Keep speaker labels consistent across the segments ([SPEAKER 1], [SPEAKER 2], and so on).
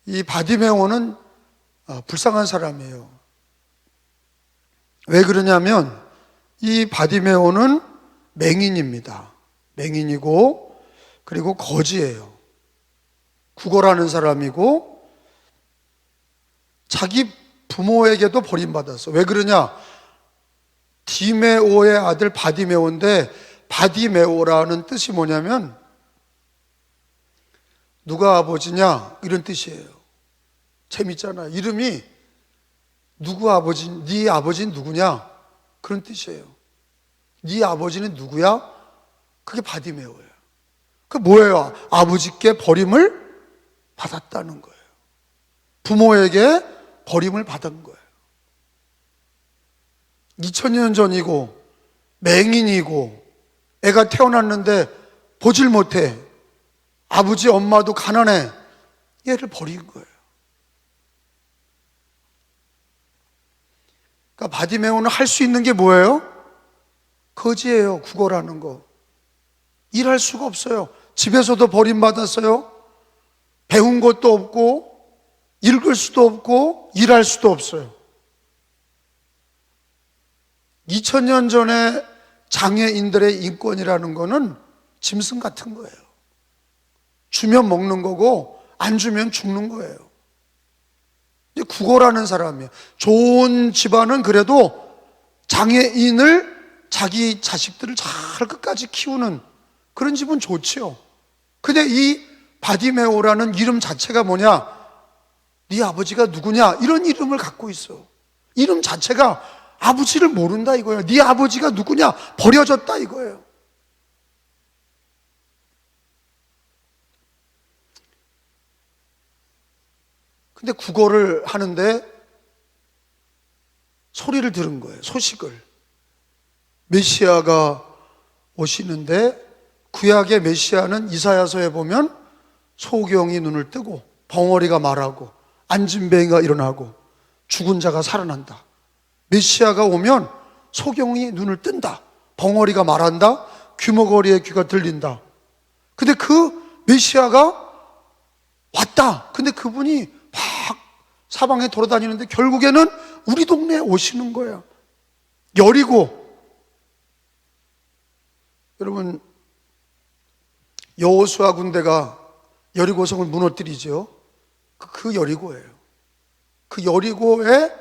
[SPEAKER 1] 이 바디메오는 불쌍한 사람이에요. 왜 그러냐면 이 바디메오는 맹인입니다. 맹인이고 그리고 거지예요. 구걸하는 사람이고 자기 부모에게도 버림받았어. 왜 그러냐? 디메오의 아들 바디메오인데, 바디메오라는 뜻이 뭐냐면 누가 아버지냐 이런 뜻이에요. 재밌잖아. 이름이 누구 아버지, 네 아버지는 누구냐 그런 뜻이에요. 네 아버지는 누구야? 그게 바디메오예요. 그 뭐예요? 아버지께 버림을 받았다는 거예요. 부모에게 버림을 받은 거예요. 2000년 전이고 맹인이고 애가 태어났는데 보질 못해. 아버지 엄마도 가난해. 얘를 버린 거예요. 그러니까 바디메오는 할 수 있는 게 뭐예요? 거지예요. 구걸하는 거. 일할 수가 없어요. 집에서도 버림받았어요. 배운 것도 없고 읽을 수도 없고 일할 수도 없어요. 2000년 전에 장애인들의 인권이라는 거는 짐승 같은 거예요. 주면 먹는 거고 안 주면 죽는 거예요. 구걸하는 사람이에요. 좋은 집안은 그래도 장애인을 자기 자식들을 잘 끝까지 키우는 그런 집은 좋지요. 근데 이 바디메오라는 이름 자체가 뭐냐? 네 아버지가 누구냐? 이런 이름을 갖고 있어. 이름 자체가 아버지를 모른다 이거예요. 네 아버지가 누구냐? 버려졌다 이거예요. 근데 구걸을 하는데 소리를 들은 거예요. 소식을. 메시아가 오시는데, 구약의 메시아는 이사야서에 보면 소경이 눈을 뜨고 벙어리가 말하고 안진뱅이가 일어나고 죽은 자가 살아난다. 메시아가 오면 소경이 눈을 뜬다. 벙어리가 말한다. 귀머거리의 귀가 들린다. 근데 그 메시아가 왔다. 근데 그분이 막 사방에 돌아다니는데 결국에는 우리 동네에 오시는 거예요. 여리고. 여러분, 여호수아 군대가 여리고성을 무너뜨리죠. 그 여리고예요. 그 여리고에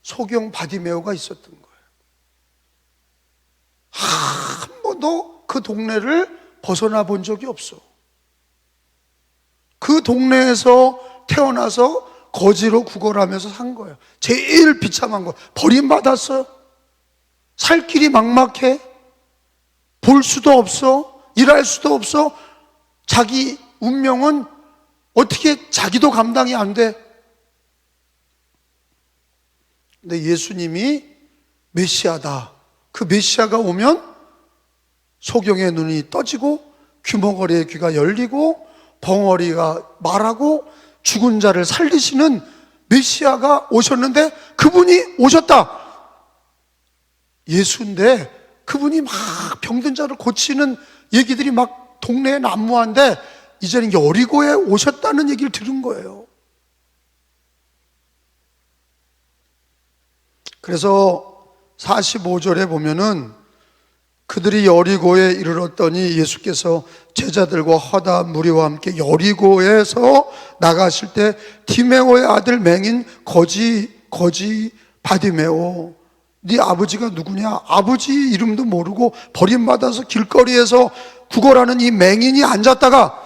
[SPEAKER 1] 소경 바디메오가 있었던 거예요. 한 번도 그 동네를 벗어나 본 적이 없어. 그 동네에서 태어나서 거지로 구걸하면서 산 거예요. 제일 비참한 거. 버림받았어요. 살 길이 막막해. 볼 수도 없어. 일할 수도 없어. 자기 운명은 어떻게 자기도 감당이 안 돼. 근데 예수님이 메시아다. 그 메시아가 오면 소경의 눈이 떠지고 귀머거리의 귀가 열리고 벙어리가 말하고 죽은 자를 살리시는 메시아가 오셨는데, 그분이 오셨다. 예수인데 그분이 막 병든 자를 고치는 얘기들이 막 동네에 난무한데, 이제는 여리고에 오셨다는 얘기를 들은 거예요. 그래서 45절에 보면은 그들이 여리고에 이르렀더니 예수께서 제자들과 허다 무리와 함께 여리고에서 나가실 때 디메오의 아들 맹인 거지 바디메오, 네 아버지가 누구냐? 아버지 이름도 모르고 버림받아서 길거리에서 구걸하는 이 맹인이 앉았다가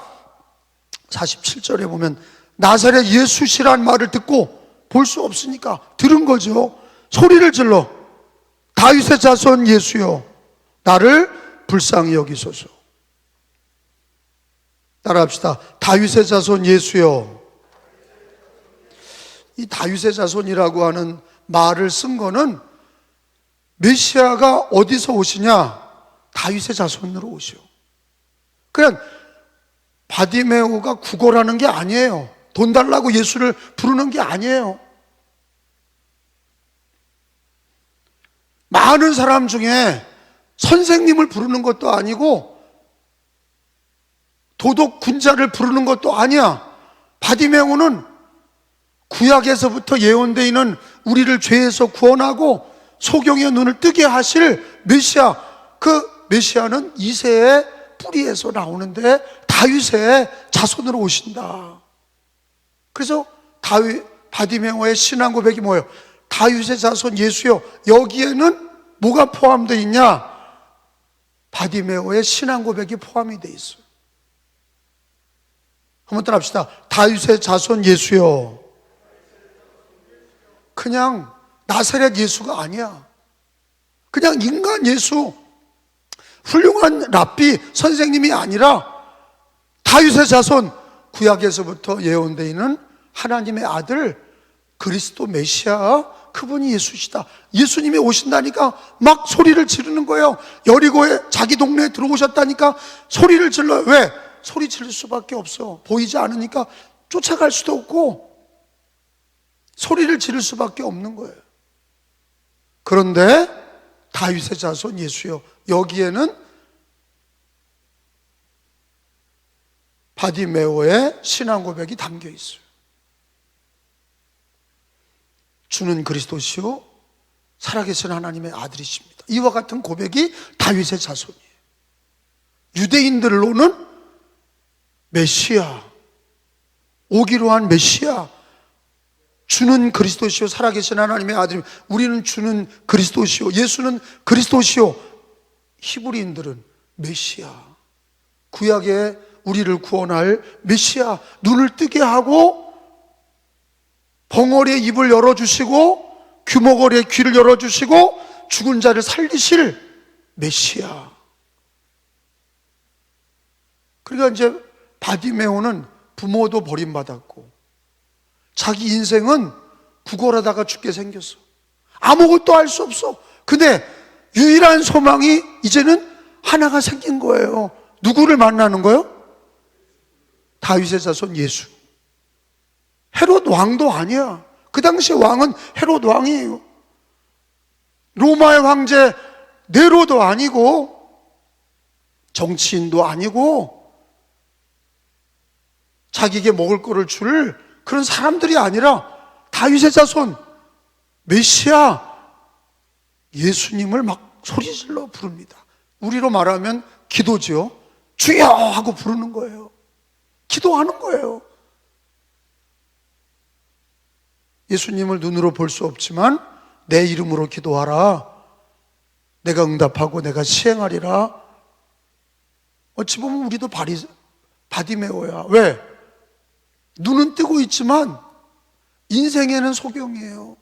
[SPEAKER 1] 47절에 보면 나사렛 예수시란 말을 듣고, 볼 수 없으니까 들은 거죠. 소리를 질러 다윗의 자손 예수여 나를 불쌍히 여기소서. 따라합시다. 다윗의 자손 예수여. 이 다윗의 자손이라고 하는 말을 쓴 거는 메시아가 어디서 오시냐? 다윗의 자손으로 오시오. 그냥 바디메오가 구걸하는 게 아니에요. 돈 달라고 예수를 부르는 게 아니에요. 많은 사람 중에 선생님을 부르는 것도 아니고 도덕 군자를 부르는 것도 아니야. 바디메오는 구약에서부터 예언되어 있는 우리를 죄에서 구원하고 소경의 눈을 뜨게 하실 메시아, 그 메시아는 이새의 뿌리에서 나오는데 다윗의 자손으로 오신다. 그래서 바디메오의 신앙 고백이 뭐예요? 다윗의 자손 예수여. 여기에는 뭐가 포함되어 있냐? 바디메오의 신앙 고백이 포함이 되어 있어요. 한번 따라합시다. 다윗의 자손 예수여. 그냥 나사렛 예수가 아니야. 그냥 인간 예수, 훌륭한 랍비 선생님이 아니라 다윗의 자손, 구약에서부터 예언되어 있는 하나님의 아들 그리스도 메시아, 그분이 예수시다. 예수님이 오신다니까 막 소리를 지르는 거예요. 여리고에 자기 동네에 들어오셨다니까 소리를 질러요. 왜? 소리 지를 수밖에 없어. 보이지 않으니까 쫓아갈 수도 없고 소리를 지를 수밖에 없는 거예요. 그런데 다윗의 자손 예수여, 여기에는 바디메오의 신앙 고백이 담겨 있어요. 주는 그리스도시요 살아계신 하나님의 아들이십니다. 이와 같은 고백이 다윗의 자손이에요. 유대인들로는 메시아, 오기로 한 메시아, 주는 그리스도시요 살아계신 하나님의 아들, 우리는 주는 그리스도시요, 예수는 그리스도시요. 히브리인들은 메시아, 구약에 우리를 구원할 메시아, 눈을 뜨게 하고 벙어리의 입을 열어주시고 규모거리의 귀를 열어주시고 죽은 자를 살리실 메시아. 그러니까 이제 바디메오는 부모도 버림받았고 자기 인생은 구걸하다가 죽게 생겼어. 아무것도 할 수 없어. 근데 유일한 소망이 이제는 하나가 생긴 거예요. 누구를 만나는 거예요? 다윗의 자손 예수. 헤롯 왕도 아니야. 그 당시 왕은 헤롯 왕이에요. 로마의 황제 네로도 아니고 정치인도 아니고 자기에게 먹을 거를 줄 그런 사람들이 아니라 다윗의 자손 메시아 예수님을 막 소리질러 부릅니다. 우리로 말하면 기도죠. 주여 하고 부르는 거예요. 기도하는 거예요. 예수님을 눈으로 볼 수 없지만 내 이름으로 기도하라. 내가 응답하고 내가 시행하리라. 어찌 보면 우리도 바디메오야. 왜? 눈은 뜨고 있지만 인생에는 소경이에요.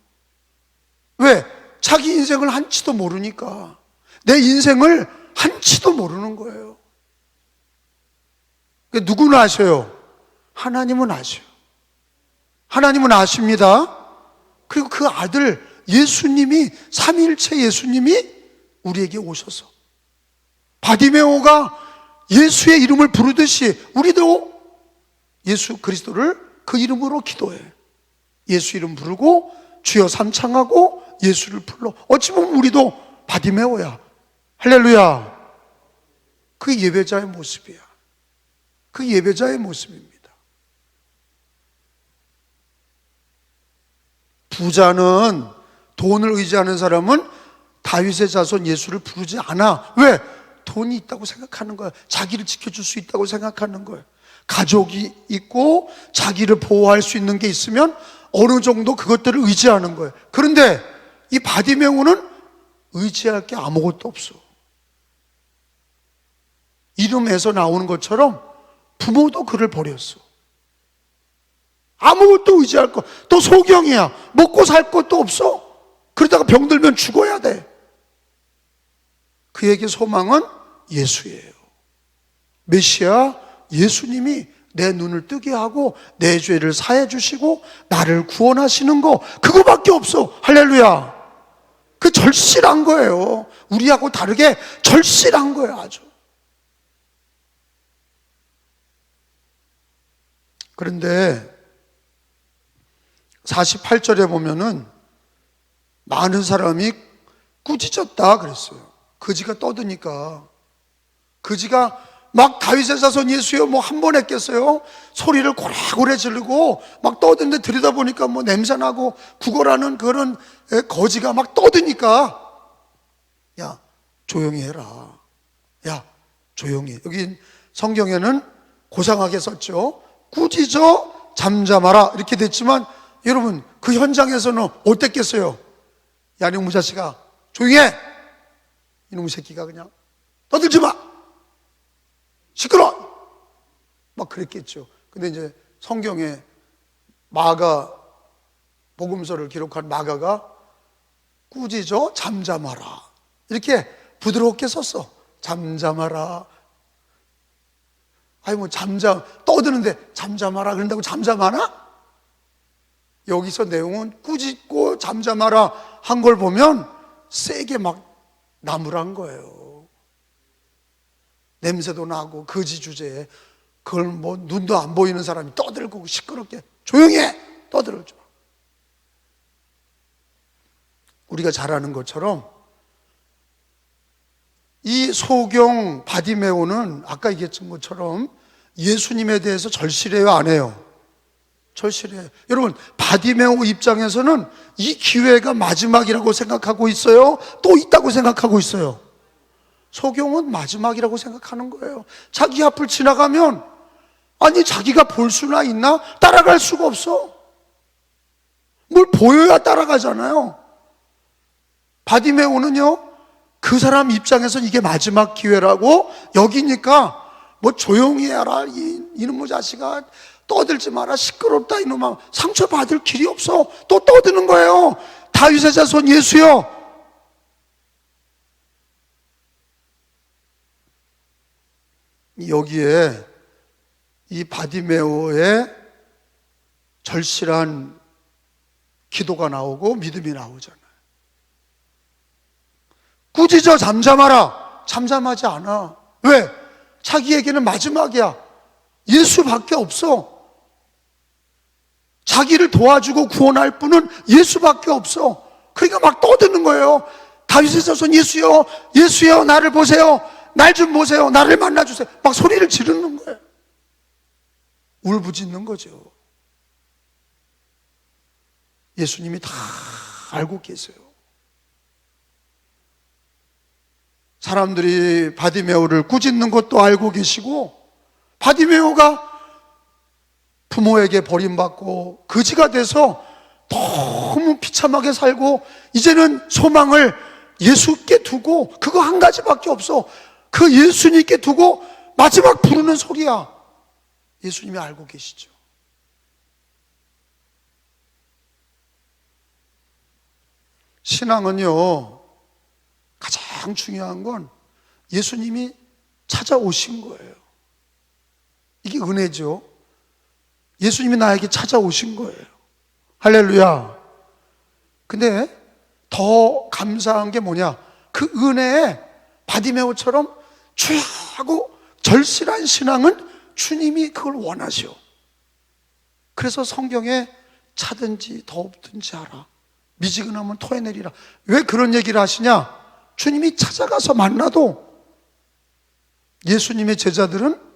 [SPEAKER 1] 왜? 자기 인생을 한치도 모르니까. 내 인생을 한치도 모르는 거예요. 누구는 아셔요? 하나님은 아셔요. 하나님은 아십니다. 그리고 그 아들 예수님이, 삼위일체 예수님이 우리에게 오셔서 바디메오가 예수의 이름을 부르듯이 우리도 예수 그리스도를 그 이름으로 기도해. 예수 이름 부르고 주여 삼창하고 예수를 불러. 어찌 보면 우리도 바디메오야. 할렐루야. 그 예배자의 모습이야. 그 예배자의 모습입니다. 부자는, 돈을 의지하는 사람은 다윗의 자손 예수를 부르지 않아. 왜? 돈이 있다고 생각하는 거야. 자기를 지켜줄 수 있다고 생각하는 거야. 가족이 있고 자기를 보호할 수 있는 게 있으면 어느 정도 그것들을 의지하는 거예요. 그런데 이 바디메오는 의지할 게 아무것도 없어. 이름에서 나오는 것처럼 부모도 그를 버렸어. 아무것도 의지할 거, 또 소경이야. 먹고 살 것도 없어. 그러다가 병들면 죽어야 돼. 그에게 소망은 예수예요. 메시아 예수님이 내 눈을 뜨게 하고 내 죄를 사해 주시고 나를 구원하시는 거, 그거밖에 없어. 할렐루야. 그 절실한 거예요. 우리하고 다르게 절실한 거예요. 아주. 그런데 48절에 보면은 많은 사람이 꾸짖었다 그랬어요. 거지가 떠드니까. 거지가 막 다윗의 자손 예수여 뭐 한 번 했겠어요? 소리를 고래고래 지르고 막 떠드는데 들여다보니까 뭐 냄새나고 구걸하는 그런 거지가 막 떠드니까 야 조용히 해라, 야 조용히 해. 여기 성경에는 고상하게 썼죠. 꾸짖어 잠잠하라 이렇게 됐지만 여러분 그 현장에서는 어땠겠어요? 야 이놈의 자식아 조용히 해, 이놈의 새끼가 그냥 떠들지 마, 시끄러, 막 그랬겠죠. 근데 이제 성경에 마가 복음서를 기록한 마가가 꾸짖어 잠잠하라 이렇게 부드럽게 썼어. 잠잠하라. 아니 뭐 떠드는데 잠잠하라 그런다고 잠잠하나? 여기서 내용은 꾸짖고 잠잠하라 한 걸 보면 세게 막 나무란 거예요. 냄새도 나고 거지 주제에 그걸 뭐 눈도 안 보이는 사람이 떠들고 시끄럽게 조용히 해, 떠들지 마. 우리가 잘 아는 것처럼 이 소경 바디메오는 아까 얘기했던 것처럼 예수님에 대해서 절실해요, 안 해요? 절실해요. 여러분 바디메오 입장에서는 이 기회가 마지막이라고 생각하고 있어요? 또 있다고 생각하고 있어요? 소경은 마지막이라고 생각하는 거예요. 자기 앞을 지나가면 아니 자기가 볼 수나 있나? 따라갈 수가 없어. 뭘 보여야 따라가잖아요. 바디메오는요 그 사람 입장에서는 이게 마지막 기회라고 여기니까 뭐 조용히 해라, 이놈의 자식아 떠들지 마라, 시끄럽다, 이놈아, 상처받을 길이 없어. 또 떠드는 거예요. 다윗의 자손 예수여. 여기에 이 바디메오의 절실한 기도가 나오고 믿음이 나오잖아요. 꾸짖어 잠잠하라. 잠잠하지 않아. 왜? 자기에게는 마지막이야. 예수밖에 없어. 자기를 도와주고 구원할 분은 예수밖에 없어. 그러니까 막 떠드는 거예요. 다윗의 자손 예수여, 예수여 나를 보세요, 날 좀 보세요, 나를 만나주세요. 막 소리를 지르는 거예요. 울부짖는 거죠. 예수님이 다 알고 계세요. 사람들이 바디메오를 꾸짖는 것도 알고 계시고, 바디메오가 부모에게 버림받고 거지가 돼서 너무 비참하게 살고 이제는 소망을 예수께 두고 그거 한 가지밖에 없어. 그 예수님께 두고 마지막 부르는 소리야. 예수님이 알고 계시죠. 신앙은요 가장 중요한 건 예수님이 찾아오신 거예요. 이게 은혜죠. 예수님이 나에게 찾아오신 거예요. 할렐루야. 근데 더 감사한 게 뭐냐, 그 은혜에 바디메오처럼 주야 하고 절실한 신앙은 주님이 그걸 원하셔. 그래서 성경에 차든지 더없든지 하라, 미지근하면 토해내리라. 왜 그런 얘기를 하시냐? 주님이 찾아가서 만나도 예수님의 제자들은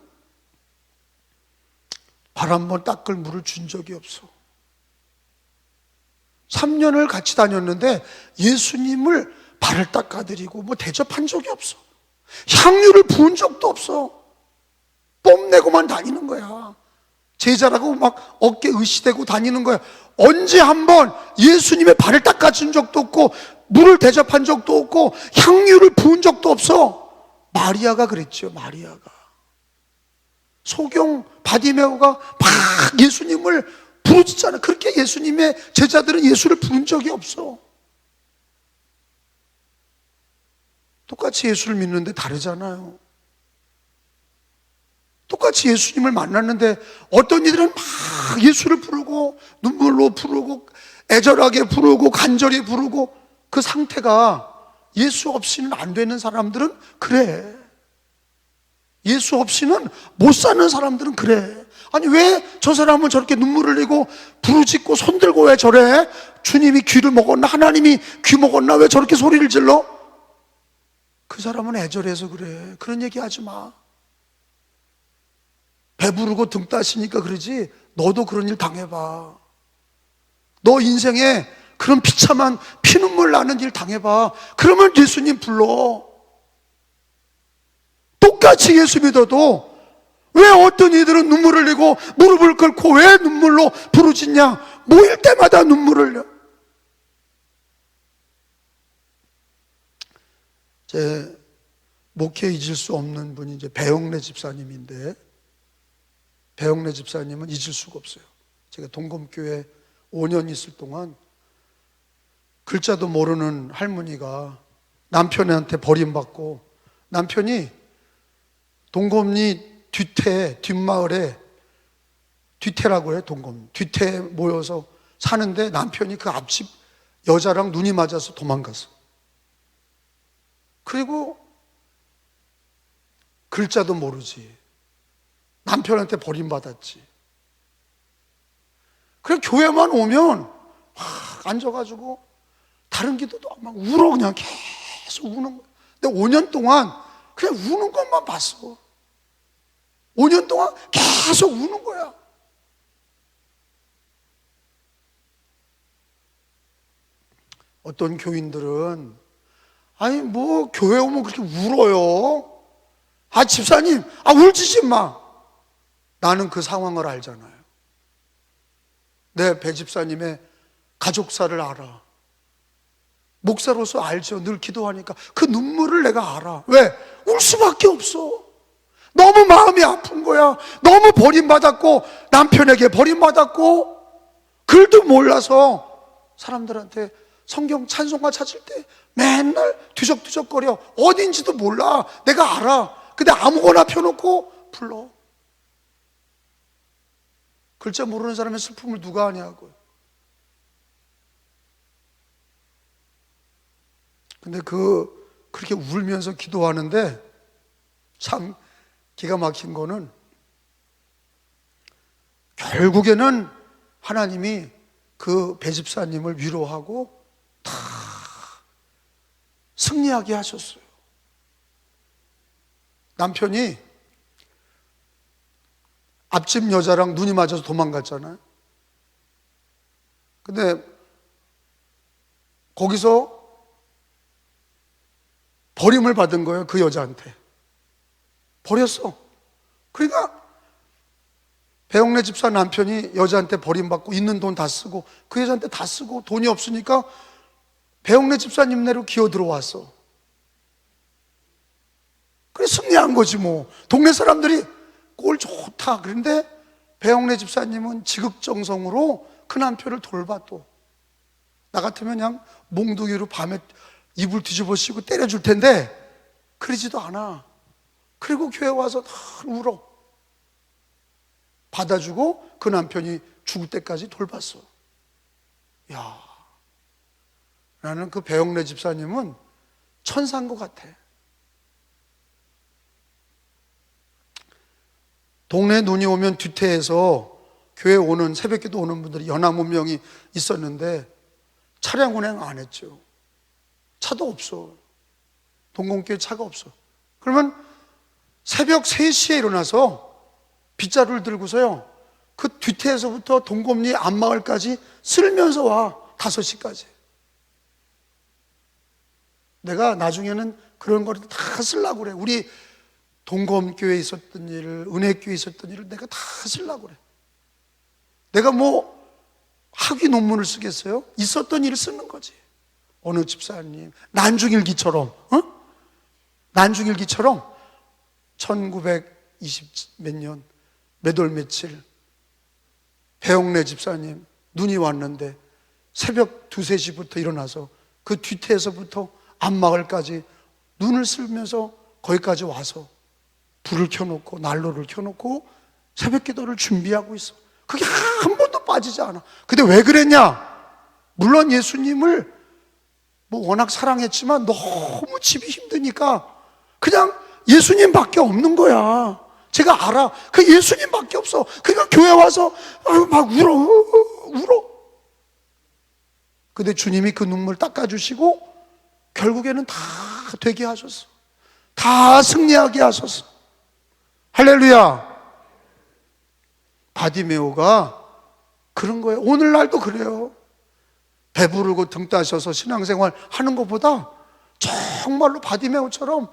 [SPEAKER 1] 발 한 번 닦을 물을 준 적이 없어. 3년을 같이 다녔는데 예수님을 발을 닦아드리고 뭐 대접한 적이 없어. 향유를 부은 적도 없어. 뽐내고만 다니는 거야. 제자라고 막 어깨 으시대고 다니는 거야. 언제 한번 예수님의 발을 닦아준 적도 없고 물을 대접한 적도 없고 향유를 부은 적도 없어. 마리아가 그랬죠. 마리아가. 소경 바디메오가 막 예수님을 부르짖잖아. 그렇게 예수님의 제자들은 예수를 부른 적이 없어. 똑같이 예수를 믿는데 다르잖아요. 똑같이 예수님을 만났는데 어떤 이들은 막 예수를 부르고 눈물로 부르고 애절하게 부르고 간절히 부르고, 그 상태가 예수 없이는 안 되는 사람들은 그래. 예수 없이는 못 사는 사람들은 그래. 아니 왜 저 사람은 저렇게 눈물을 흘리고 부르짖고 손들고 왜 저래? 주님이 귀를 먹었나? 하나님이 귀 먹었나? 왜 저렇게 소리를 질러? 그 사람은 애절해서 그래. 그런 얘기 하지 마. 배부르고 등 따시니까 그러지, 너도 그런 일 당해봐. 너 인생에 그런 비참한 피눈물 나는 일 당해봐. 그러면 예수님 불러. 똑같이 예수 믿어도 왜 어떤 이들은 눈물을 흘리고 무릎을 꿇고 왜 눈물로 부르짖냐? 모일 때마다 눈물을 흘려. 제 목회 잊을 수 없는 분이 이제 배영래 집사님인데, 배영래 집사님은 잊을 수가 없어요. 제가 동검교회 5년 있을 동안 글자도 모르는 할머니가 남편한테 버림받고, 남편이 동검리 뒷마을에, 뒤태라고 해요. 동검 뒤태에 모여서 사는데 남편이 그 앞집 여자랑 눈이 맞아서 도망갔어. 그리고 글자도 모르지, 남편한테 버림받았지. 그래 교회만 오면 막 앉아가지고 다른 기도도 막 울어. 그냥 계속 우는 거야. 근데 5년 동안 그냥 우는 것만 봤어. 5년 동안 계속 우는 거야. 어떤 교인들은 아니 뭐 교회 오면 그렇게 울어요? 아 집사님, 아 울지 마. 나는 그 상황을 알잖아요. 내 배 집사님의 가족사를 알아. 목사로서 알죠. 늘 기도하니까 그 눈물을 내가 알아. 왜? 울 수밖에 없어. 너무 마음이 아픈 거야. 너무 버림받았고, 남편에게 버림받았고, 글도 몰라서 사람들한테 성경 찬송가 찾을 때 맨날 뒤적뒤적거려. 어딘지도 몰라. 내가 알아. 근데 아무거나 펴놓고 불러. 글자 모르는 사람의 슬픔을 누가 아냐고요. 근데 그렇게 울면서 기도하는데 참 기가 막힌 거는, 결국에는 하나님이 그 배집사님을 위로하고 다 승리하게 하셨어요. 남편이 앞집 여자랑 눈이 맞아서 도망갔잖아요. 근데 거기서 버림을 받은 거예요. 그 여자한테 버렸어. 그러니까 배영래 집사 남편이 여자한테 버림받고 있는 돈 다 쓰고 그 여자한테 다 쓰고 돈이 없으니까 배영래 집사님네로 기어 들어왔어. 그래 승리한 거지 뭐. 동네 사람들이 꼴 좋다. 그런데 배영래 집사님은 지극정성으로 그 남편을 돌봐. 또 나 같으면 그냥 몽둥이로 밤에 이불 뒤집어 씌고 때려줄 텐데 그러지도 않아. 그리고 교회 와서 다 울어. 받아주고 그 남편이 죽을 때까지 돌봤어. 야, 나는 그 배영래 집사님은 천사인 것 같아. 동네에 눈이 오면 뒤태에서 교회 오는, 새벽기도 오는 분들이 연합 문명이 있었는데 차량 운행 안 했죠. 차도 없어. 동공교회 차가 없어. 그러면 새벽 3시에 일어나서 빗자루를 들고서요, 그 뒤태에서부터 동검리 앞마을까지 쓸면서 와. 5시까지. 내가 나중에는 그런 거를 다 쓰려고 그래. 우리 동검교회에 있었던 일을, 은혜교회에 있었던 일을 내가 다 쓰려고 그래. 내가 뭐 학위 논문을 쓰겠어요? 있었던 일을 쓰는 거지. 어느 집사님 난중일기처럼, 난중일기처럼 1920 몇 년 몇 월 며칠 배영래 집사님 눈이 왔는데 새벽 2, 3시부터 일어나서 그 뒤태에서부터 앞마을까지 눈을 쓸면서 거기까지 와서 불을 켜놓고 난로를 켜놓고 새벽 기도를 준비하고 있어. 그게 한 번도 빠지지 않아. 근데 왜 그랬냐? 물론 예수님을 뭐 워낙 사랑했지만 너무 집이 힘드니까 그냥 예수님밖에 없는 거야. 제가 알아. 그 예수님밖에 없어. 그러니까 교회 와서 막 울어. 근데 주님이 그 눈물 닦아주시고 결국에는 다 되게 하셨어. 다 승리하게 하셨어. 할렐루야. 바디메오가 그런 거예요. 오늘날도 그래요. 배부르고 등 따셔서 신앙생활 하는 것보다 정말로 바디메오처럼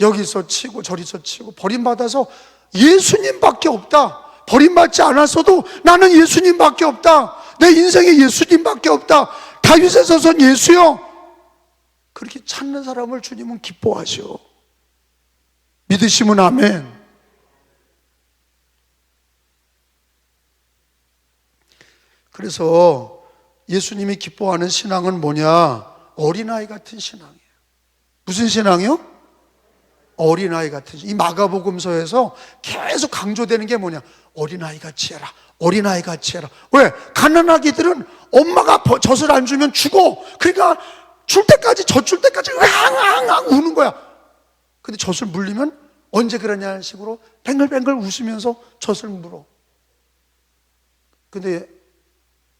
[SPEAKER 1] 여기서 치고 저리서 치고 버림받아서 예수님밖에 없다. 버림받지 않았어도 나는 예수님밖에 없다. 내 인생에 예수님밖에 없다. 다윗의 서선 예수요. 그렇게 찾는 사람을 주님은 기뻐하셔. 믿으시면 아멘. 그래서 예수님이 기뻐하는 신앙은 뭐냐? 어린아이 같은 신앙이에요. 무슨 신앙이요? 어린아이 같은. 이 마가복음서에서 계속 강조되는 게 뭐냐? 어린아이 같이 해라. 어린아이 같이 해라. 왜? 가난하기들은 엄마가 젖을 안 주면 죽어. 그러니까 줄 때까지, 젖 줄 때까지 으앙 우는 거야. 근데 젖을 물리면 언제 그러냐는 식으로 뱅글뱅글 웃으면서 젖을 물어. 근데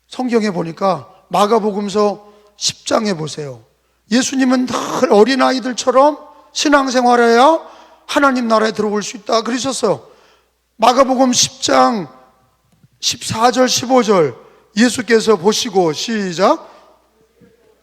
[SPEAKER 1] 성경에 보니까 마가복음서 10장에 보세요. 예수님은 늘 어린아이들처럼 신앙생활해야 하나님 나라에 들어올 수 있다 그러셨어요. 마가복음 10장 14절 15절 예수께서 보시고 시작.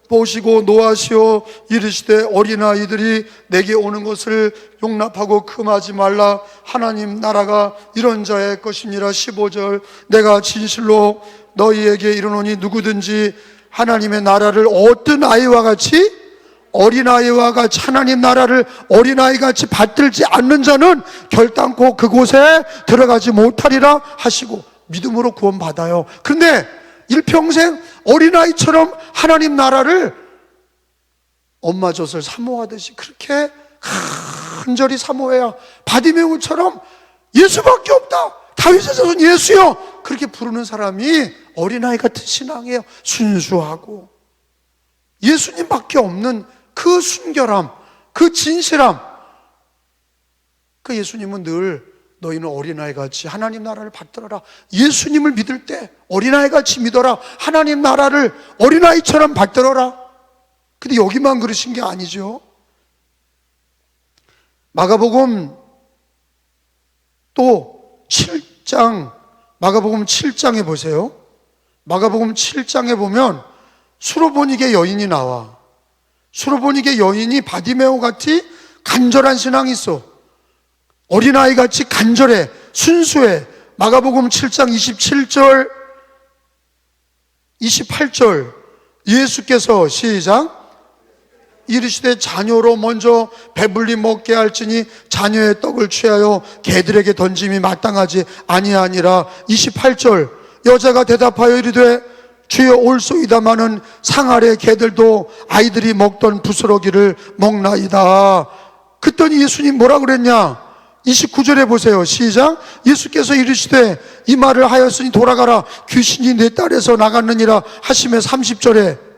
[SPEAKER 1] 보시고 노하시어 이르시되 어린아이들이 내게 오는 것을 용납하고 금하지 말라. 하나님 나라가 이런 자의 것이니라. 15절 내가 진실로 너희에게 이르노니 누구든지 하나님의 나라를 어떤 아이와 같이 어린아이와 같이 하나님 나라를 어린아이같이 받들지 않는 자는 결단코 그곳에 들어가지 못하리라 하시고 믿음으로 구원받아요. 그런데 일평생 어린아이처럼 하나님 나라를 엄마 젖을 사모하듯이 그렇게 간절히 사모해야 바디메오처럼 예수밖에 없다. 다윗의 자손 예수요. 그렇게 부르는 사람이 어린아이 같은 신앙이에요. 순수하고 예수님밖에 없는 그 순결함, 그 진실함. 그 예수님은 늘 너희는 어린아이같이 하나님 나라를 받들어라. 예수님을 믿을 때 어린아이같이 믿어라. 하나님 나라를 어린아이처럼 받들어라. 근데 여기만 그러신 게 아니죠. 마가복음 또 7장, 마가복음 7장에 보세요. 마가복음 7장에 보면 수로보니게 여인이 나와. 수로보니게 여인이 바디메오 같이 간절한 신앙이 있어. 어린아이같이 간절해, 순수해. 마가복음 7장 27절 28절 예수께서 시작. 이르시되 자녀로 먼저 배불리 먹게 할지니 자녀의 떡을 취하여 개들에게 던짐이 마땅하지 아니하니라. 28절 여자가 대답하여 이르되 주여 올소이다마는 상 아래 개들도 아이들이 먹던 부스러기를 먹나이다. 그랬더니 예수님 뭐라 그랬냐? 29절에 보세요. 시작. 예수께서 이르시되 이 말을 하였으니 돌아가라. 귀신이 내 딸에서 나갔느니라 하시며 30절에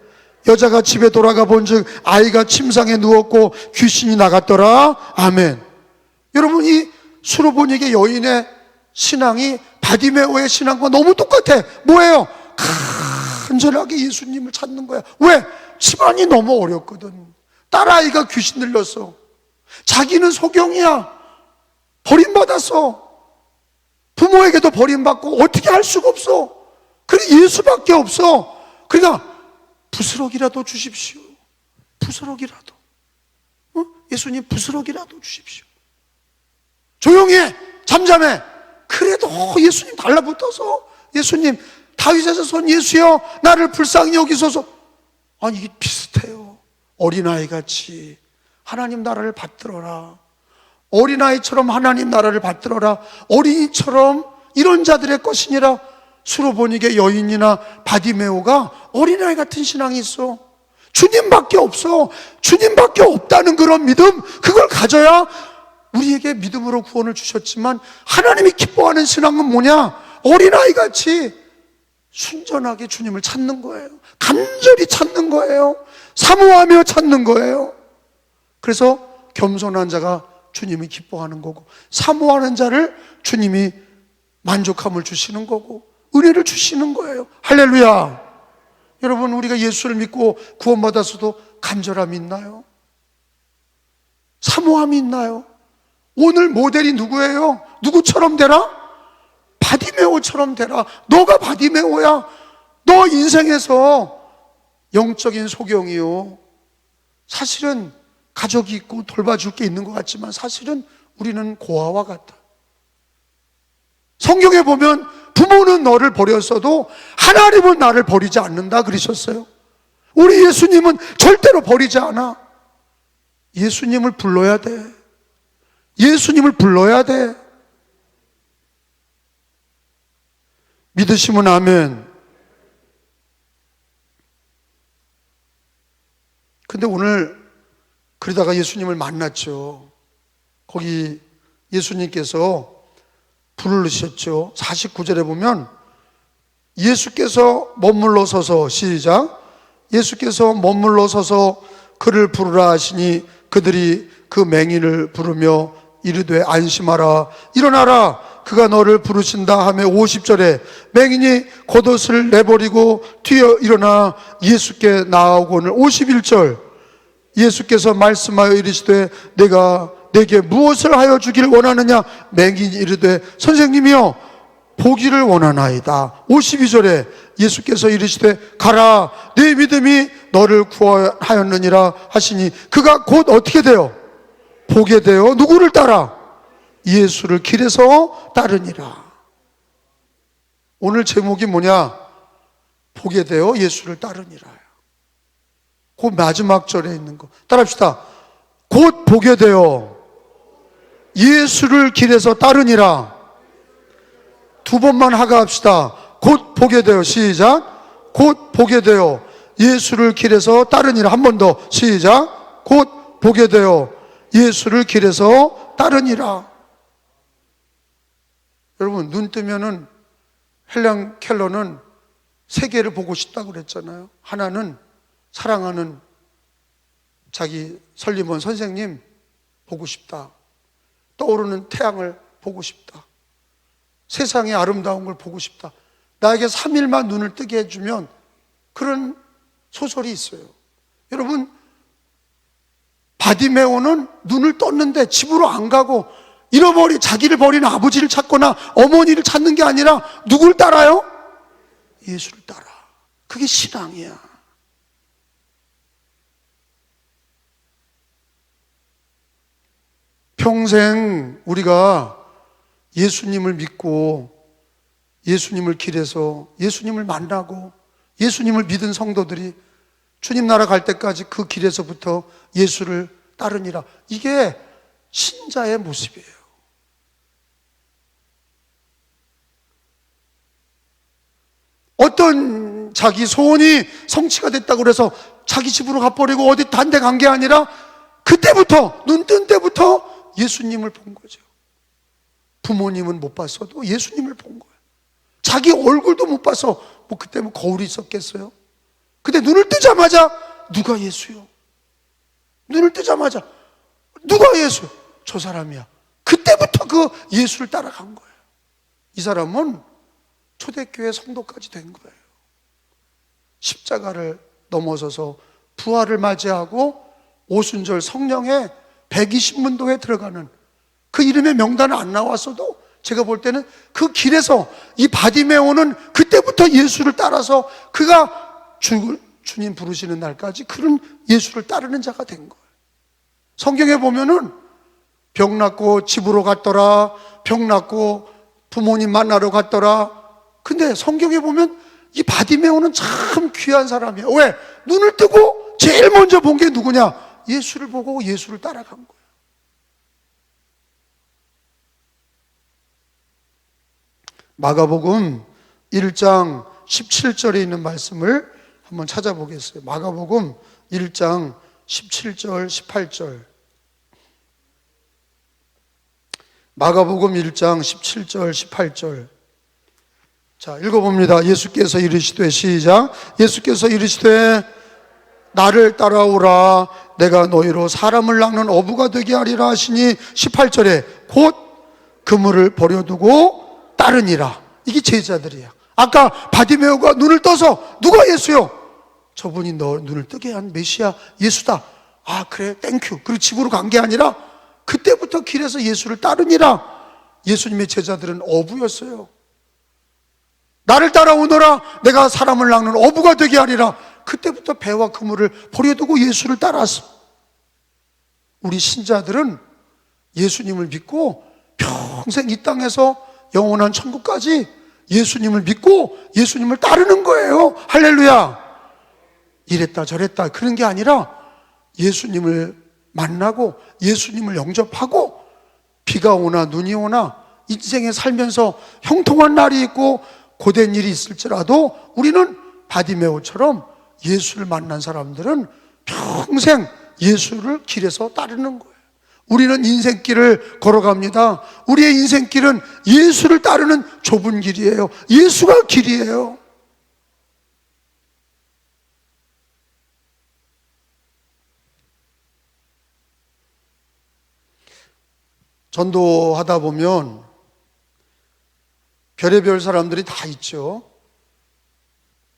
[SPEAKER 1] 여자가 집에 돌아가 본즉 아이가 침상에 누웠고 귀신이 나갔더라. 아멘. 여러분, 이 수로보니게 여인의 신앙이 바디메오의 신앙과 너무 똑같아. 뭐예요? 간절하게 예수님을 찾는 거야. 왜? 집안이 너무 어렵거든. 딸아이가 귀신 들렸어. 자기는 소경이야. 버림받았어. 부모에게도 버림받고 어떻게 할 수가 없어. 그래 예수밖에 없어. 그러니까 부스럭이라도 주십시오. 부스럭이라도. 예수님 부스럭이라도 주십시오. 조용히 해. 잠잠해. 그래도 예수님 달라붙어서 예수님 다윗의 자손 예수여 나를 불쌍히 여기소서. 아니 이게 비슷해요. 어린아이같이 하나님 나라를 받들어라. 어린아이처럼 하나님 나라를 받들어라. 어린이처럼 이런 자들의 것이니라. 수로보니게 여인이나 바디메오가 어린아이 같은 신앙이 있어. 주님밖에 없어. 주님밖에 없다는 그런 믿음, 그걸 가져야 우리에게 믿음으로 구원을 주셨지만 하나님이 기뻐하는 신앙은 뭐냐? 어린아이같이 순전하게 주님을 찾는 거예요. 간절히 찾는 거예요. 사모하며 찾는 거예요. 그래서 겸손한 자가 주님이 기뻐하는 거고 사모하는 자를 주님이 만족함을 주시는 거고 은혜를 주시는 거예요. 할렐루야. 여러분, 우리가 예수를 믿고 구원받았어도 간절함이 있나요? 사모함이 있나요? 오늘 모델이 누구예요? 누구처럼 되라? 바디메오처럼 되라. 너가 바디메오야. 너 인생에서 영적인 소경이요, 사실은 가족이 있고 돌봐줄 게 있는 것 같지만 사실은 우리는 고아와 같다. 성경에 보면 부모는 너를 버렸어도 하나님은 나를 버리지 않는다 그러셨어요. 우리 예수님은 절대로 버리지 않아. 예수님을 불러야 돼. 예수님을 불러야 돼. 믿으시면 아멘. 근데 오늘 그러다가 예수님을 만났죠. 거기 예수님께서 부르셨죠. 49절에 보면 예수께서 머물러 서서, 시작, 예수께서 머물러 서서 그를 부르라 하시니 그들이 그 맹인을 부르며 이르되 안심하라, 일어나라, 그가 너를 부르신다 하며 50절에 맹인이 겉옷을 내버리고 튀어 일어나 예수께 나아오거늘 51절 예수께서 말씀하여 이르시되 내가 내게 무엇을 하여 주기를 원하느냐? 맹인이 이르되 선생님이여 보기를 원하나이다. 52절에 예수께서 이르시되 가라, 네 믿음이 너를 구하였느니라 하시니 그가 곧 어떻게 되어? 보게 되어 누구를 따라? 예수를 길에서 따르니라. 오늘 제목이 뭐냐? 보게 되어 예수를 따르니라. 그 마지막 절에 있는 거 따라합시다. 곧 보게 되어 예수를 길에서 따르니라. 두 번만 하가 합시다. 곧 보게 되어, 시작, 곧 보게 되어 예수를 길에서 따르니라. 한 번 더, 시작, 곧 보게 되어 예수를 길에서 따르니라. 여러분, 눈 뜨면은 헬렌 켈러는 세계를 보고 싶다고 그랬잖아요. 하나는 사랑하는 자기 설리먼 선생님 보고 싶다. 떠오르는 태양을 보고 싶다. 세상의 아름다운 걸 보고 싶다. 나에게 3일만 눈을 뜨게 해주면, 그런 소설이 있어요. 여러분, 바디메오는 눈을 떴는데 집으로 안 가고 자기를 버린 아버지를 찾거나 어머니를 찾는 게 아니라 누굴 따라요? 예수를 따라. 그게 신앙이야. 평생 우리가 예수님을 믿고 예수님을 길에서 예수님을 만나고 예수님을 믿은 성도들이 주님 나라 갈 때까지 그 길에서부터 예수를 따르니라. 이게 신자의 모습이에요. 어떤 자기 소원이 성취가 됐다고 그래서 자기 집으로 가버리고 어디 딴 데 간 게 아니라 그때부터, 눈 뜬 때부터 예수님을 본 거죠. 부모님은 못 봤어도 예수님을 본 거예요. 자기 얼굴도 못 봐서 그때 거울이 있었겠어요? 근데 눈을 뜨자마자 누가 예수요? 눈을 뜨자마자 누가 예수? 저 사람이야. 그때부터 그 예수를 따라간 거예요. 이 사람은 초대교회 성도까지 된 거예요. 십자가를 넘어서서 부활을 맞이하고 오순절 성령의 120문도에 들어가는, 그 이름의 명단은 안 나왔어도 제가 볼 때는 그 길에서 이 바디메오는 그때부터 예수를 따라서 그가 주님 부르시는 날까지 그런 예수를 따르는 자가 된 거예요. 성경에 보면은 병 낫고 집으로 갔더라, 병 낫고 부모님 만나러 갔더라. 근데 성경에 보면 이 바디메오는 참 귀한 사람이에요. 왜? 눈을 뜨고 제일 먼저 본 게 누구냐? 예수를 보고 예수를 따라간 거예요. 마가복음 1장 17절에 있는 말씀을 한번 찾아보겠어요. 마가복음 1장 17절, 18절. 마가복음 1장 17절, 18절. 자, 읽어봅니다. 예수께서 이르시되, 시작, 예수께서 이르시되 나를 따라오라, 내가 너희로 사람을 낚는 어부가 되게 하리라 하시니 18절에 곧 그물을 버려두고 따르니라. 이게 제자들이야. 아까 바디메오가 눈을 떠서 누가 예수요? 저분이 너 눈을 뜨게 한 메시아 예수다. 아, 그래, 땡큐. 그리고 집으로 간 게 아니라 그때부터 길에서 예수를 따르니라. 예수님의 제자들은 어부였어요. 나를 따라오너라. 내가 사람을 낚는 어부가 되게 하리라. 그때부터 배와 그물을 버려두고 예수를 따라서 우리 신자들은 예수님을 믿고 평생 이 땅에서 영원한 천국까지 예수님을 믿고 예수님을 따르는 거예요. 할렐루야. 이랬다 저랬다 그런 게 아니라 예수님을 만나고 예수님을 영접하고 비가 오나 눈이 오나 인생에 살면서 형통한 날이 있고 고된 일이 있을지라도 우리는 바디메오처럼 예수를 만난 사람들은 평생 예수를 길에서 따르는 거예요. 우리는 인생길을 걸어갑니다. 우리의 인생길은 예수를 따르는 좁은 길이에요. 예수가 길이에요. 전도하다 보면 별의별 사람들이 다 있죠.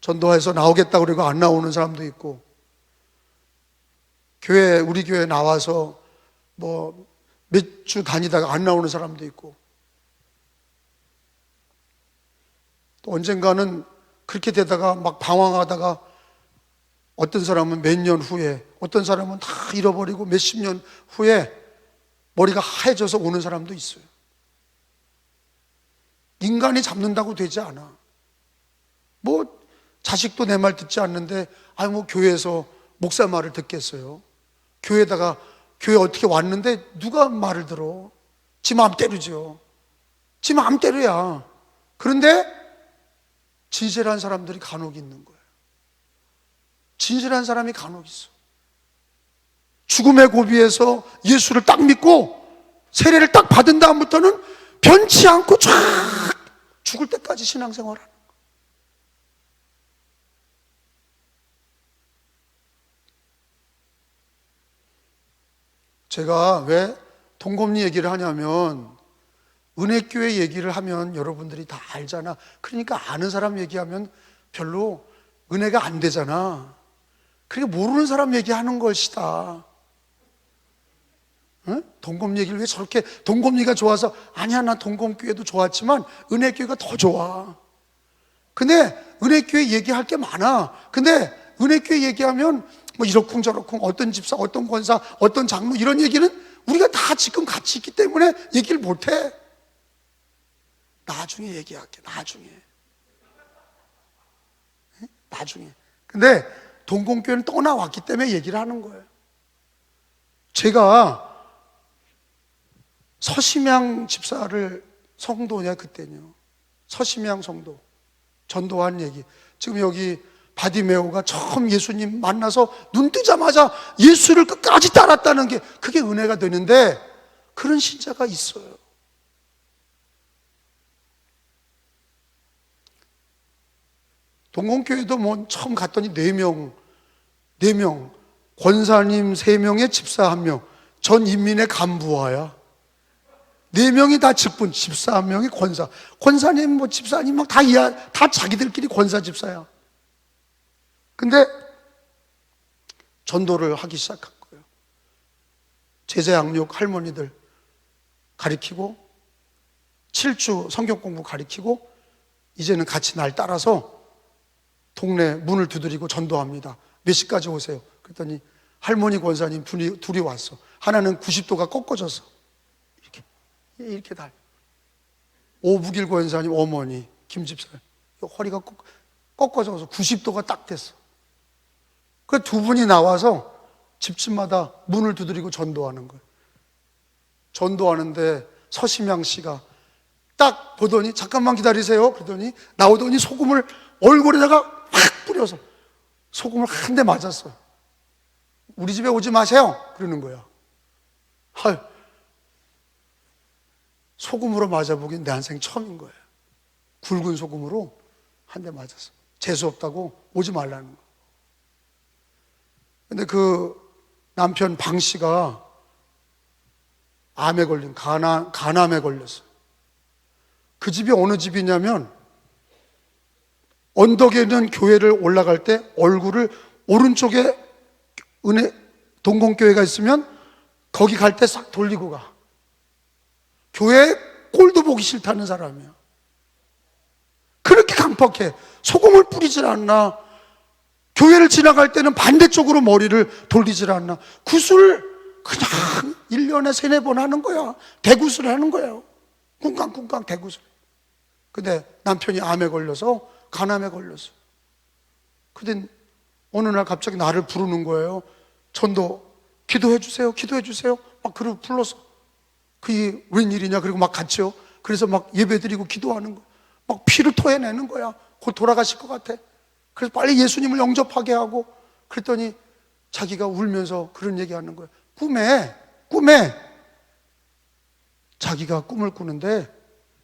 [SPEAKER 1] 전도해서 나오겠다고 그러고 안 나오는 사람도 있고, 우리 교회 나와서 뭐 몇 주 다니다가 안 나오는 사람도 있고, 또 언젠가는 그렇게 되다가 막 방황하다가 어떤 사람은 몇 년 후에, 어떤 사람은 다 잃어버리고 몇십 년 후에 머리가 하얘져서 오는 사람도 있어요. 인간이 잡는다고 되지 않아. 뭐 자식도 내 말 듣지 않는데 뭐 교회에서 목사 말을 듣겠어요. 교회 어떻게 왔는데 누가 말을 들어? 지 마음대로죠. 지 마음대로야. 그런데 진실한 사람들이 간혹 있는 거예요. 진실한 사람이 간혹 있어. 죽음의 고비에서 예수를 딱 믿고 세례를 딱 받은 다음부터는 변치 않고 쫙 죽을 때까지 신앙생활하는 거예요. 제가 왜 동검리 얘기를 하냐면, 은혜교회 얘기를 하면 여러분들이 다 알잖아. 그러니까 아는 사람 얘기하면 별로 은혜가 안 되잖아. 그러니까 모르는 사람 얘기하는 것이다. 응? 동검리 얘기를 왜 저렇게, 동검리가 좋아서, 아니야 나 동검교회도 좋았지만 은혜교회가 더 좋아. 근데 은혜교회 얘기할 게 많아. 근데 은혜교회 얘기하면 뭐 이러쿵 저러쿵 어떤 집사, 어떤 권사, 어떤 장로 이런 얘기는 우리가 다 지금 같이 있기 때문에 얘기를 못해. 나중에 얘기할게. 나중에. 근데 동공교회는 떠나왔기 때문에 얘기를 하는 거예요. 제가 서심양 집사를, 성도냐 그때는요, 서심양 성도 전도한 얘기. 지금 여기 바디메오가 처음 예수님 만나서 눈 뜨자마자 예수를 끝까지 따랐다는 게, 그게 은혜가 되는데 그런 신자가 있어요. 동공교회도 뭐 처음 갔더니 4명, 권사님 3명에 집사 1명, 전 인민의 간부와야 4명이 다 직분, 집사 1명이 권사. 권사님 뭐 집사님 막 다 자기들끼리 권사 집사야. 근데 전도를 하기 시작한 거예요. 제자 양육 할머니들 가리키고 7주 성경 공부 가리키고 이제는 같이 날 따라서 동네 문을 두드리고 전도합니다. 몇 시까지 오세요? 그랬더니 할머니 권사님 둘이 왔어. 하나는 90도가 꺾어져서 이렇게 달. 오북일 권사님 어머니 김집사 허리가 꺾어져서 90도가 딱 됐어. 그 두 분이 나와서 집집마다 문을 두드리고 전도하는 거예요. 전도하는데 서심양 씨가 딱 보더니 잠깐만 기다리세요. 그러더니 나오더니 소금을 얼굴에다가 확 뿌려서 소금을 한 대 맞았어요. 우리 집에 오지 마세요. 그러는 거야. 소금으로 맞아보긴 내 한생 처음인 거예요. 굵은 소금으로 한 대 맞았어. 재수없다고 오지 말라는 거예요. 근데 그 남편 방 씨가 암에 걸린, 간암에 걸렸어요. 그 집이 어느 집이냐면, 언덕에 있는 교회를 올라갈 때 얼굴을 오른쪽에 동공교회가 있으면 거기 갈 때 싹 돌리고 가. 교회 꼴도 보기 싫다는 사람이야. 그렇게 깜빡해. 소금을 뿌리질 않나. 교회를 지나갈 때는 반대쪽으로 머리를 돌리질 않나. 굿을 그냥 1년에 3-4번 하는 거야. 대굿을 하는 거예요. 쿵쾅쿵쾅 대굿을. 근데 남편이 암에 걸려서, 간암에 걸렸어. 근데 어느 날 갑자기 나를 부르는 거예요. 전도 기도해 주세요, 기도해 주세요. 막 그러고 불러서. 그게 웬일이냐. 그리고 막 같이요. 그래서 막 예배 드리고 기도하는 거. 막 피를 토해내는 거야. 곧 돌아가실 것 같아. 그래서 빨리 예수님을 영접하게 하고. 그랬더니 자기가 울면서 그런 얘기하는 거야. 꿈에 자기가 꿈을 꾸는데,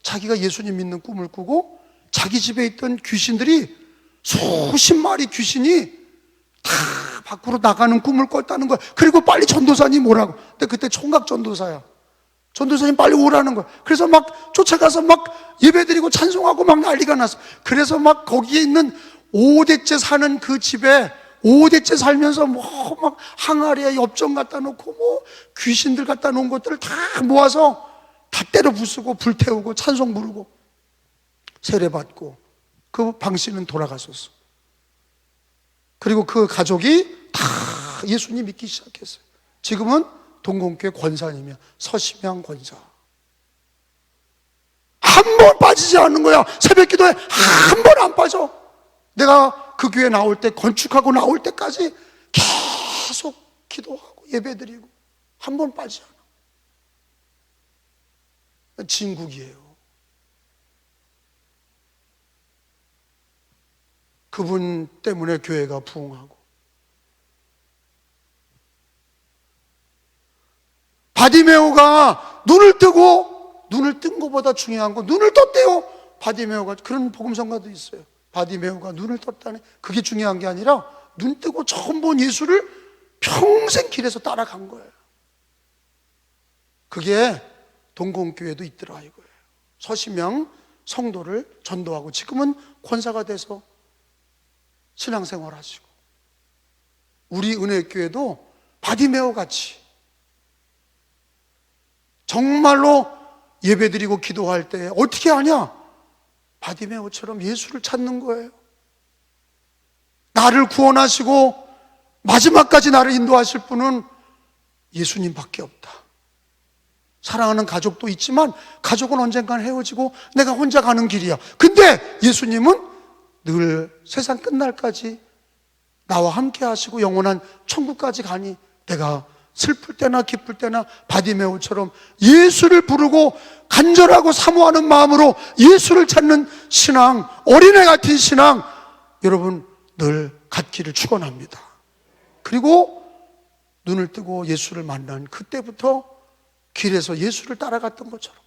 [SPEAKER 1] 자기가 예수님 믿는 꿈을 꾸고 자기 집에 있던 귀신들이, 수십 마리 귀신이 다 밖으로 나가는 꿈을 꿨다는 거야. 그리고 빨리 전도사님 오라고. 근데 그때 총각 전도사야. 전도사님 빨리 오라는 거야. 그래서 막 쫓아가서 막 예배드리고 찬송하고 막 난리가 났어. 그래서 막 거기에 있는 5대째 사는 그 집에 5대째 살면서 뭐 막 항아리에 엽전 갖다 놓고 뭐 귀신들 갖다 놓은 것들을 다 모아서 다 때려 부수고 불태우고 찬송 부르고 세례받고, 그 방씨는 돌아갔었어. 그리고 그 가족이 다 예수님 믿기 시작했어요. 지금은 동공교회 권사님이야. 서심양 권사. 한 번 빠지지 않는 거야. 새벽 기도에 한 번 안 빠져. 내가 그 교회 나올 때, 건축하고 나올 때까지 계속 기도하고 예배드리고 한 번 빠지지 않아. 진국이에요. 그분 때문에 교회가 부흥하고. 바디메오가 눈을 뜬 것보다 중요한 건 눈을 떴대요. 바디메오가, 그런 복음성가도 있어요. 바디메오가 눈을 떴다네. 그게 중요한 게 아니라 눈 뜨고 처음 본 예수를 평생 길에서 따라간 거예요. 그게 동공교회도 있더라 이거예요. 서심양 성도를 전도하고 지금은 권사가 돼서 신앙생활 하시고, 우리 은혜교회도 바디메오 같이 정말로 예배드리고 기도할 때 어떻게 하냐? 바디메오처럼 예수를 찾는 거예요. 나를 구원하시고 마지막까지 나를 인도하실 분은 예수님밖에 없다. 사랑하는 가족도 있지만 가족은 언젠간 헤어지고 내가 혼자 가는 길이야. 근데 예수님은 늘 세상 끝날까지 나와 함께 하시고 영원한 천국까지 가니, 내가 슬플 때나 기쁠 때나 바디메오처럼 예수를 부르고 간절하고 사모하는 마음으로 예수를 찾는 신앙, 어린애 같은 신앙, 여러분 늘 갖기를 축원합니다. 그리고 눈을 뜨고 예수를 만난 그때부터 길에서 예수를 따라갔던 것처럼,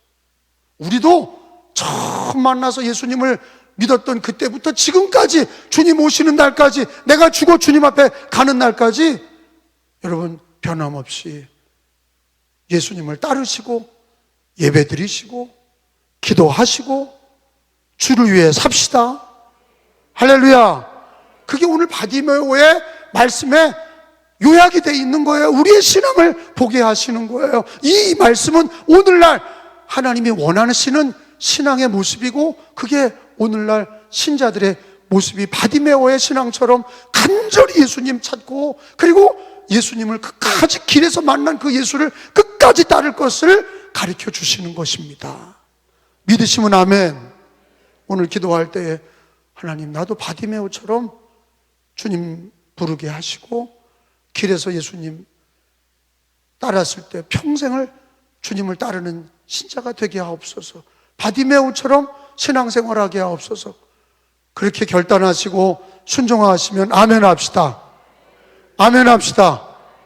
[SPEAKER 1] 우리도 처음 만나서 예수님을 믿었던 그때부터 지금까지, 주님 오시는 날까지, 내가 죽어 주님 앞에 가는 날까지 여러분 변함없이 예수님을 따르시고 예배드리시고 기도하시고 주를 위해 삽시다. 할렐루야. 그게 오늘 바디메오의 말씀에 요약이 되어 있는 거예요. 우리의 신앙을 보게 하시는 거예요. 이 말씀은 오늘날 하나님이 원하시는 신앙의 모습이고, 그게 오늘날 신자들의 모습이 바디메오의 신앙처럼 간절히 예수님 찾고, 그리고 예수님을 끝까지 길에서 만난 그 예수를 끝까지 따를 것을 가르쳐 주시는 것입니다. 믿으시면 아멘. 오늘 기도할 때에 하나님, 나도 바디메오처럼 주님 부르게 하시고 길에서 예수님 따랐을 때 평생을 주님을 따르는 신자가 되게 하옵소서. 바디메오처럼 신앙생활하게 하옵소서. 그렇게 결단하시고 순종하시면 아멘 합시다. 아멘 합시다.